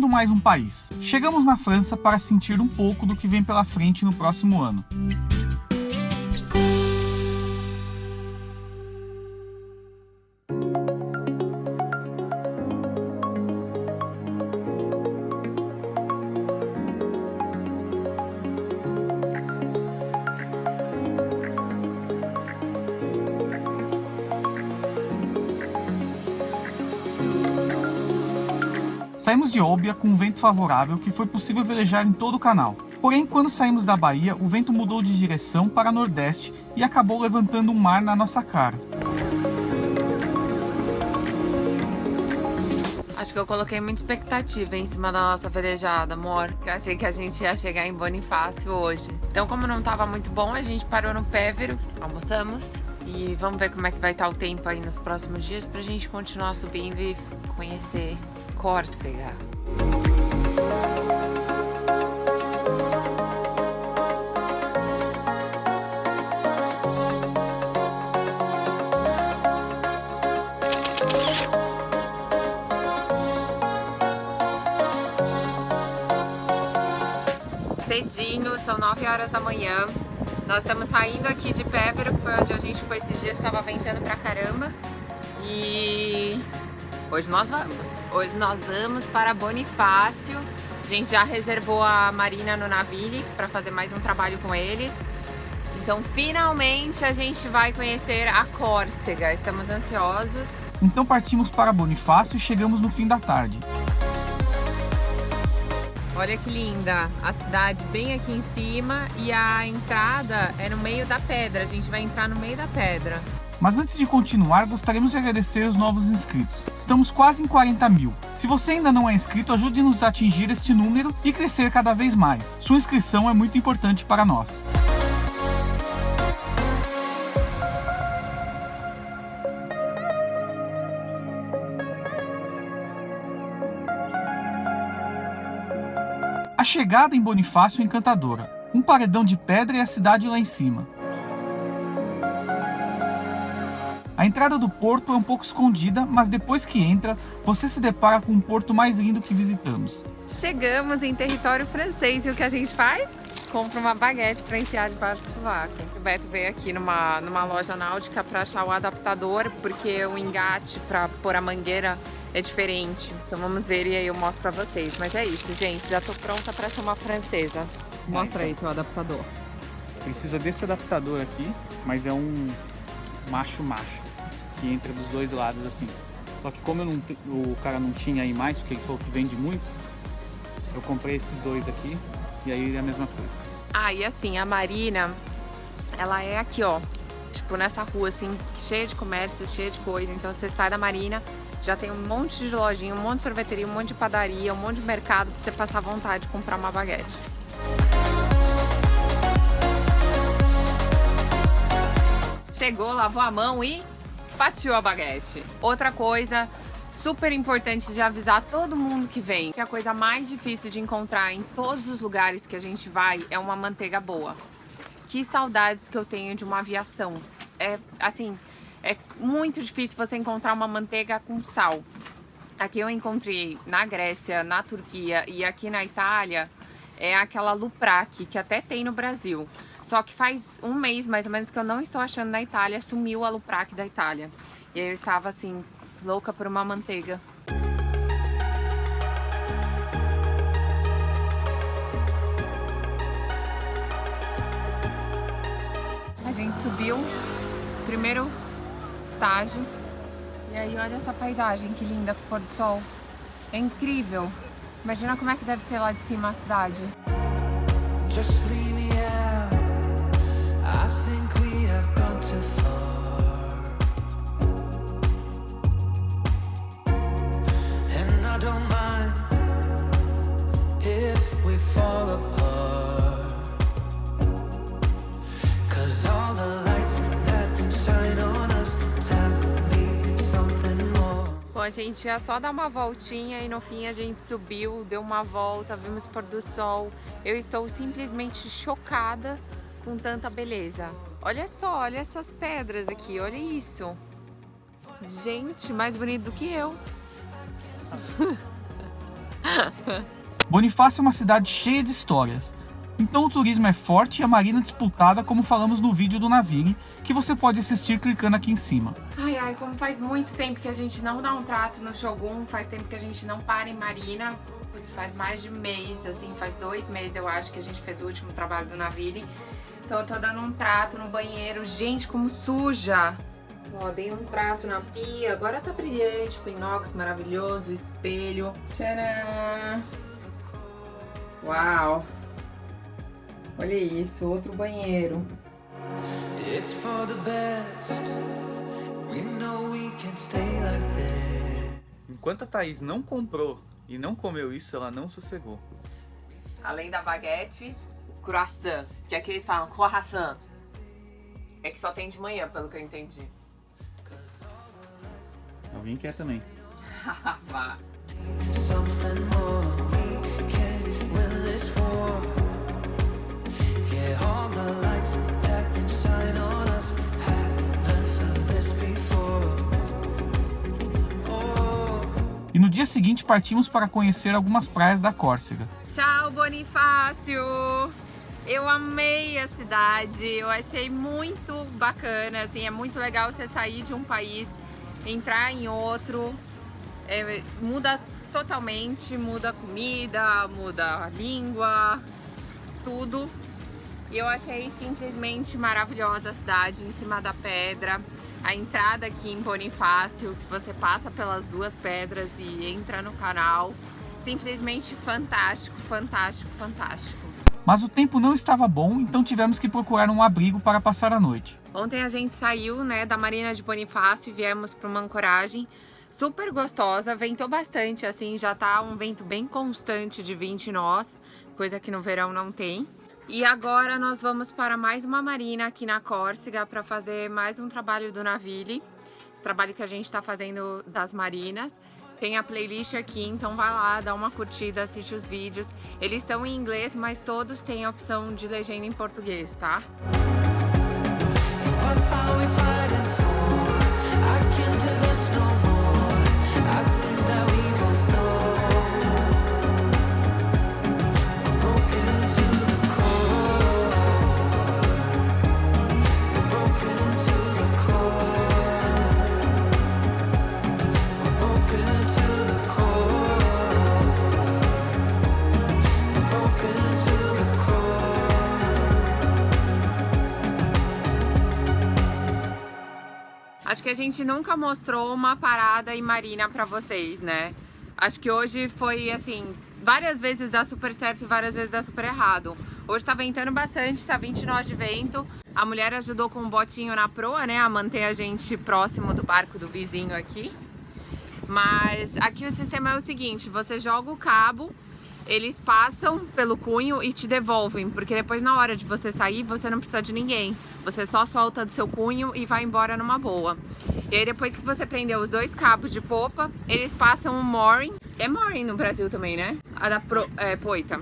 conhecendo mais um país. Chegamos na França para sentir um pouco do que vem pela frente no próximo ano. Saímos de Olbia com um vento favorável que foi possível velejar em todo o canal. Porém, quando saímos da Bahia, o vento mudou de direção para nordeste e acabou levantando um mar na nossa cara. Acho que eu coloquei muita expectativa em cima da nossa velejada, amor. Que eu achei que a gente ia chegar em Bonifácio hoje. Então, como não estava muito bom, a gente parou no Pévero, almoçamos. E vamos ver como é que vai estar o tempo aí nos próximos dias pra gente continuar subindo e conhecer Córcega. Cedinho, são 9 horas da manhã. Nós estamos saindo aqui de Pévero, que foi onde a gente ficou esses dias, estava ventando pra caramba. E hoje nós vamos para Bonifácio. A gente já reservou a Marina no Navile para fazer mais um trabalho com eles. Então finalmente a gente vai conhecer a Córcega. Estamos ansiosos. Então partimos para Bonifácio e chegamos no fim da tarde. Olha que linda, a cidade bem aqui em cima e a entrada é no meio da pedra. A gente vai entrar no meio da pedra. Mas antes de continuar, gostaríamos de agradecer os novos inscritos. Estamos quase em 40 mil. Se você ainda não é inscrito, ajude-nos a atingir este número e crescer cada vez mais. Sua inscrição é muito importante para nós. A chegada em Bonifácio é encantadora. Um paredão de pedra e a cidade lá em cima. A entrada do porto é um pouco escondida, mas depois que entra, você se depara com o porto mais lindo que visitamos. Chegamos em território francês e o que a gente faz? Compra uma baguete para enfiar debaixo do sovaco. O Beto veio aqui numa loja náutica para achar o adaptador, porque o engate para pôr a mangueira é diferente. Então vamos ver e aí eu mostro para vocês. Mas é isso, gente, já tô pronta para ser uma francesa. Mostra aí seu adaptador. Precisa desse adaptador aqui, mas é um macho que entra dos dois lados assim. Só que como o cara não tinha aí mais, porque ele falou que vende muito, eu comprei esses dois aqui e aí é a mesma coisa. Ah, e assim, a Marina, ela é aqui, ó, tipo nessa rua assim, cheia de comércio, cheia de coisa. Então você sai da Marina, já tem um monte de lojinha, um monte de sorveteria, um monte de padaria, um monte de mercado pra você passar vontade de comprar uma baguete. Chegou, lavou a mão e fatiou a baguete. Outra coisa super importante de avisar todo mundo que vem, que a coisa mais difícil de encontrar em todos os lugares que a gente vai é uma manteiga boa. Que saudades que eu tenho de uma aviação. É assim, é muito difícil você encontrar uma manteiga com sal. Aqui eu encontrei na Grécia, na Turquia e aqui na Itália, é aquela Luprac, que até tem no Brasil. Só que faz um mês, mais ou menos, que eu não estou achando na Itália, sumiu a Luprac da Itália. E aí eu estava, assim, louca por uma manteiga. A gente subiu, primeiro estágio, e aí olha essa paisagem, que linda, com o pôr do sol. É incrível. Imagina como é que deve ser lá de cima a cidade. Just leave me out. I think we have gone too far. And I don't mind if we fall apart. 'Cause all the lights that shine on us tell me something more. Bom, a gente ia só dar uma voltinha e no fim a gente subiu, deu uma volta, vimos o pôr do sol. Eu estou simplesmente chocada com tanta beleza. Olha só, olha essas pedras aqui, olha isso. Gente, mais bonito do que eu. Bonifácio é uma cidade cheia de histórias. Então o turismo é forte e a marina disputada, como falamos no vídeo do Navire, que você pode assistir clicando aqui em cima. Ai, como faz muito tempo que a gente não dá um trato no Shogun, faz tempo que a gente não para em marina, putz, faz mais de um mês, assim, faz 2 meses eu acho que a gente fez o último trabalho do Navire. Então eu tô dando um trato no banheiro, gente, como suja! Ó, dei um trato na pia, agora tá brilhante, com inox maravilhoso, espelho. Tcharam! Uau! Olha isso, outro banheiro. It's for the best. We know we can stay like this. Enquanto a Thaís não comprou e não comeu isso, ela não sossegou. Além da baguete, croissant, que aqui eles falam croissant. É que só tem de manhã, pelo que eu entendi. Alguém quer também. Vá. Something more. We can win this war. Yeah, all the lights that shine on us haven't felt this before. Oh. E no dia seguinte partimos para conhecer algumas praias da Córcega. Tchau, Bonifácio! Eu amei a cidade, eu achei muito bacana, assim, é muito legal você sair de um país, entrar em outro, muda totalmente, muda a comida, muda a língua, tudo. E eu achei simplesmente maravilhosa a cidade, em cima da pedra, a entrada aqui em Bonifácio, que você passa pelas 2 pedras e entra no canal, simplesmente fantástico, fantástico, fantástico. Mas o tempo não estava bom, então tivemos que procurar um abrigo para passar a noite. Ontem a gente saiu, né, da Marina de Bonifácio e viemos para uma ancoragem super gostosa, ventou bastante, assim, já tá um vento bem constante de 20 nós, coisa que no verão não tem. E agora nós vamos para mais uma marina aqui na Córcega para fazer mais um trabalho do Navire, esse trabalho que a gente está fazendo das marinas. Tem a playlist aqui, então vai lá, dá uma curtida, assiste os vídeos. Eles estão em inglês, mas todos têm a opção de legenda em português, tá? What are we fighting for? I can't do this no more. I think that we both know. We're broken to the core. We're broken to the core. We're broken to the core. We're broken to the core. Acho que a gente nunca mostrou uma parada em marina pra vocês, né? Acho que hoje foi assim, várias vezes dá super certo e várias vezes dá super errado. Hoje tá ventando bastante, tá 20 nós de vento. A mulher ajudou com um botinho na proa, né? A manter a gente próximo do barco do vizinho aqui. Mas aqui o sistema é o seguinte, você joga o cabo, eles passam pelo cunho e te devolvem, porque depois na hora de você sair, você não precisa de ninguém. Você só solta do seu cunho e vai embora numa boa. E aí depois que você prendeu os 2 cabos de popa, eles passam um mooring. É mooring no Brasil também, né? A da poita.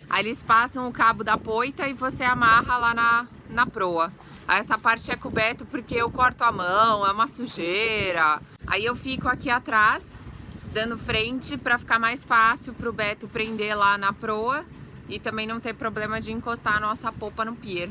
Aí eles passam o cabo da poita e você amarra lá na proa. Aí essa parte é coberto porque eu corto a mão, é uma sujeira. Aí eu fico aqui atrás, dando frente para ficar mais fácil pro Beto prender lá na proa e também não ter problema de encostar a nossa popa no pier.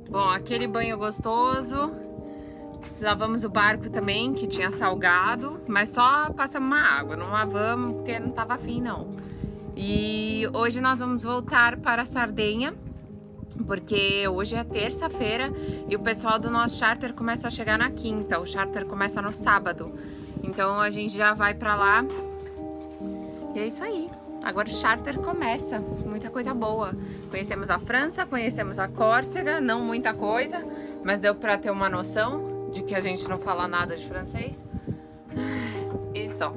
Bom, aquele banho gostoso. Lavamos o barco também, que tinha salgado, mas só passamos uma água, não lavamos porque não tava afim não. E hoje nós vamos voltar para Sardenha, porque hoje é terça-feira e o pessoal do nosso charter começa a chegar na quinta, o charter começa no sábado. Então a gente já vai pra lá e é isso aí. Agora o charter começa, muita coisa boa. Conhecemos a França, conhecemos a Córcega, não muita coisa, mas deu pra ter uma noção de que a gente não fala nada de francês. E só.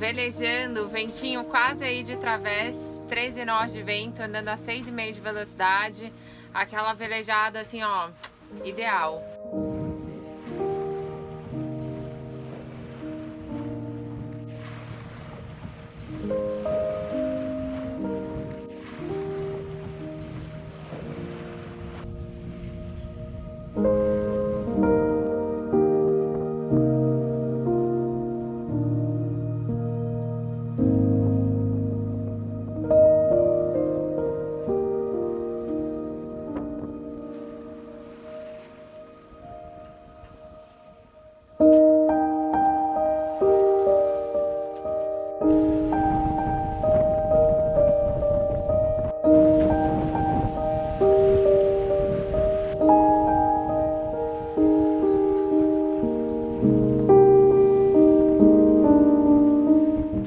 velejando, ventinho quase aí de través, 13 nós de vento, andando a 6,5 de velocidade, aquela velejada assim, ó, ideal.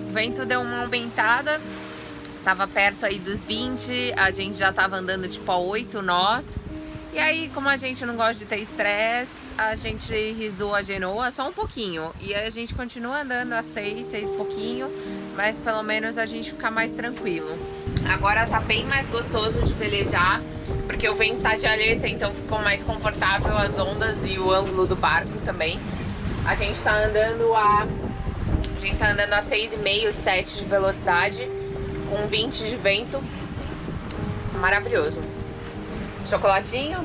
O vento deu uma aumentada, tava perto aí dos 20, a gente já tava andando tipo a 8 nós. E aí, como a gente não gosta de ter estresse, a gente risou a genoa só um pouquinho. E aí a gente continua andando a 6 e pouquinho, mas pelo menos a gente fica mais tranquilo. Agora tá bem mais gostoso de velejar, porque o vento tá de aleta, então ficou mais confortável as ondas e o ângulo do barco também. A gente tá andando a 6,5, 7 de velocidade, com 20 de vento. Maravilhoso. Chocolatinho.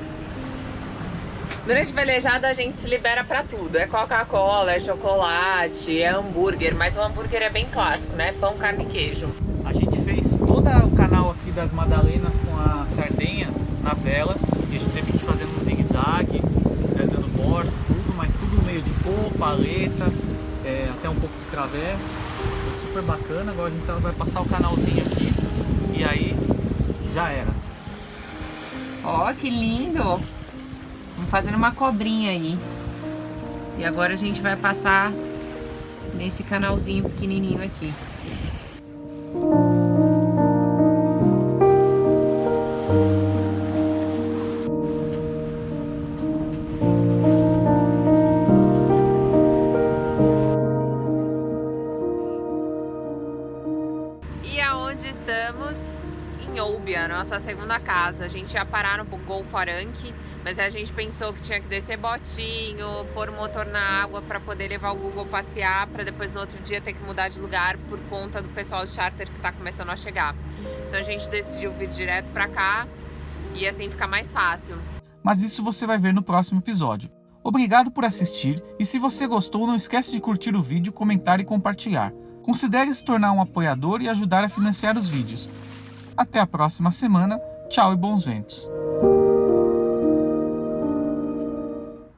Durante a velejada a gente se libera pra tudo. É Coca-Cola, é chocolate, é hambúrguer, mas o hambúrguer é bem clássico, né? Pão, carne e queijo. A gente fez todo o canal aqui das Madalenas com a Sardenha na vela e a gente teve que fazer um zigue-zague, dando bordo, tudo, mas tudo no meio de popa, aleta, até um pouco de través. Foi super bacana. Agora a gente vai passar o canalzinho aqui e aí já era. Ó, que lindo! Vamos fazendo uma cobrinha aí. E agora a gente vai passar nesse canalzinho pequenininho aqui. E aonde estamos? Em Olbia, nossa segunda casa. A gente ia parar no Golfo Aranque, mas a gente pensou que tinha que descer botinho, pôr o motor na água para poder levar o Google passear, para depois no outro dia ter que mudar de lugar por conta do pessoal do charter que tá começando a chegar. Então a gente decidiu vir direto para cá e assim fica mais fácil. Mas isso você vai ver no próximo episódio. Obrigado por assistir e se você gostou, não esquece de curtir o vídeo, comentar e compartilhar. Considere se tornar um apoiador e ajudar a financiar os vídeos. Até a próxima semana, tchau e bons ventos!